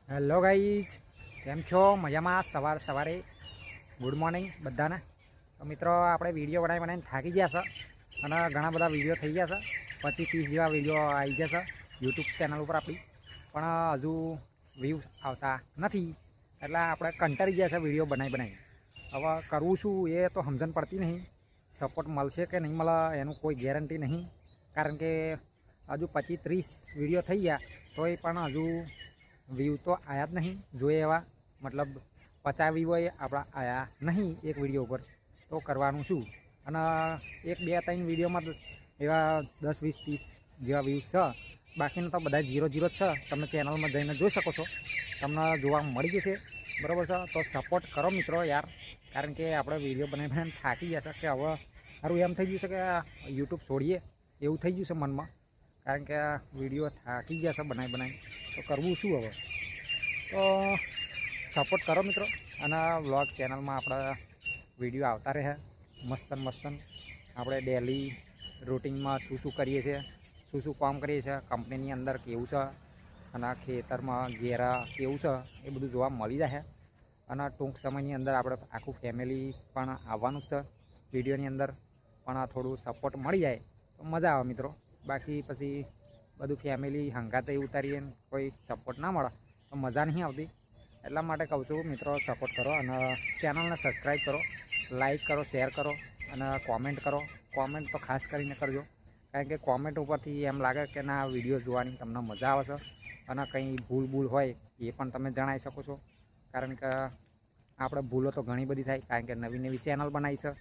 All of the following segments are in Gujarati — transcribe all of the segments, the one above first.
હેલો ગાઈઝ, કેમ છો? મજામાં? સવારે ગુડ મોર્નિંગ બધાને. તો મિત્રો, આપણે વિડીયો બનાવીને થાકી ગયા છે અને ઘણા બધા વિડીયો થઈ ગયા છે. 25-30 જેવા વિડીયો આવી ગયા છે યુટ્યુબ ચેનલ ઉપર આપણી, પણ હજુ વ્યૂ આવતા નથી. એટલે આપણે કંટાળી ગયા છે વિડીયો બનાવી. હવે કરવું શું એ તો સમજણ પડતી નહીં. સપોર્ટ મળશે કે નહીં મળે એનું કોઈ ગેરંટી નહીં, કારણ કે હજુ 25-30 વિડીયો થઈ ગયા તોય પણ હજુ વ્યૂ તો આવ્યા જ નહીં જોઈએ એવા. મતલબ 50 વ્યૂ આપણા આવ્યા નહીં એક વિડીયો ઉપર. તો કરવાનું શું? અને 1-2-3 વિડીયોમાં એવા 10-20-30 જેવા વ્યૂઝ છે. બાકીનું તો બધા 0-0 જ છે. તમે ચેનલમાં જઈને જોઈ શકો છો, તમને જોવા મળી જશે. બરાબર છે? તો સપોર્ટ કરો મિત્રો યાર, કારણ કે આપણે વિડીયો બનાવીને થાકી જશે કે હવે સારું એમ થઈ ગયું છે કે યુટ્યુબ છોડીએ એવું થઈ ગયું છે મનમાં, કારણ કે વિડીયો થાકી ગયા છે બનાવી. તો કરવું શું હવે? તો સપોર્ટ કરો મિત્રો, અને વ્લોગ ચેનલમાં આપણા વિડીયો આવતા રહે મસ્તન. આપણે ડેલી રૂટિનમાં શું કરીએ છીએ, શું કામ કરીએ છીએ, કંપનીની અંદર કેવું છે અને ખેતરમાં ઘેરા કેવું છે એ બધું જોવા મળી જાય. અને ટૂંક સમયની અંદર આપણે આખું ફેમિલી પણ આવવાનું છે વિડીયોની અંદર. પણ થોડું સપોર્ટ મળી જાય તો મજા આવે મિત્રો. બાકી પછી બધું ફેમિલી હંગાતે ઉતારીએ ને કોઈ સપોર્ટ ના મળે તો મજા નહીં આવતી. એટલા માટે કહું છું મિત્રો, સપોર્ટ કરો અને ચેનલને સબસ્ક્રાઈબ કરો, લાઈક કરો, શેર કરો અને કોમેન્ટ કરો. કોમેન્ટ તો ખાસ કરીને કરજો, કારણ કે કોમેન્ટ ઉપરથી એમ લાગે કે ના વિડીયો જોવાની તમને મજા આવે છે. અને કંઈ ભૂલ હોય એ પણ તમે જણાવી શકો છો, કારણ કે આપણે ભૂલો તો ઘણી બધી થાય, કારણ કે નવી ચેનલ બનાવી છે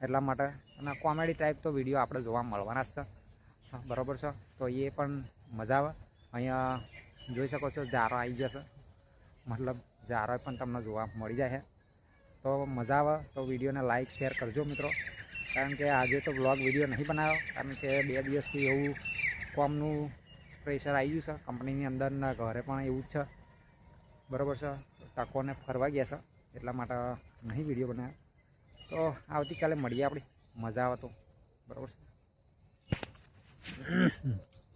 એટલા માટે. અને કોમેડી ટાઈપ તો વિડીયો આપણે જોવા મળવાના જ છે. બરાબર છે? તો એ પણ મજા આવે. અહીંયા જોઈ શકો છો જારો આવી જશે, મતલબ જારો પણ તમને જોવા મળી જાય. તો મજા આવે તો વિડીયોને લાઈક શેર કરજો મિત્રો, કારણ કે આજે તો વ્લોગ વિડીયો નહીં બનાવ્યો, કારણ કે 2 દિવસથી એવું કોમનું પ્રેશર આવી ગયું છે કંપનીની અંદરના. ઘરે પણ એવું જ છે. બરાબર છે? ટકોને ફરવા ગયા છે એટલા માટે નહીં વિડીયો બનાવ્યો. તો આવતીકાલે મળીએ આપણે, મજા આવે તો. બરાબર છે?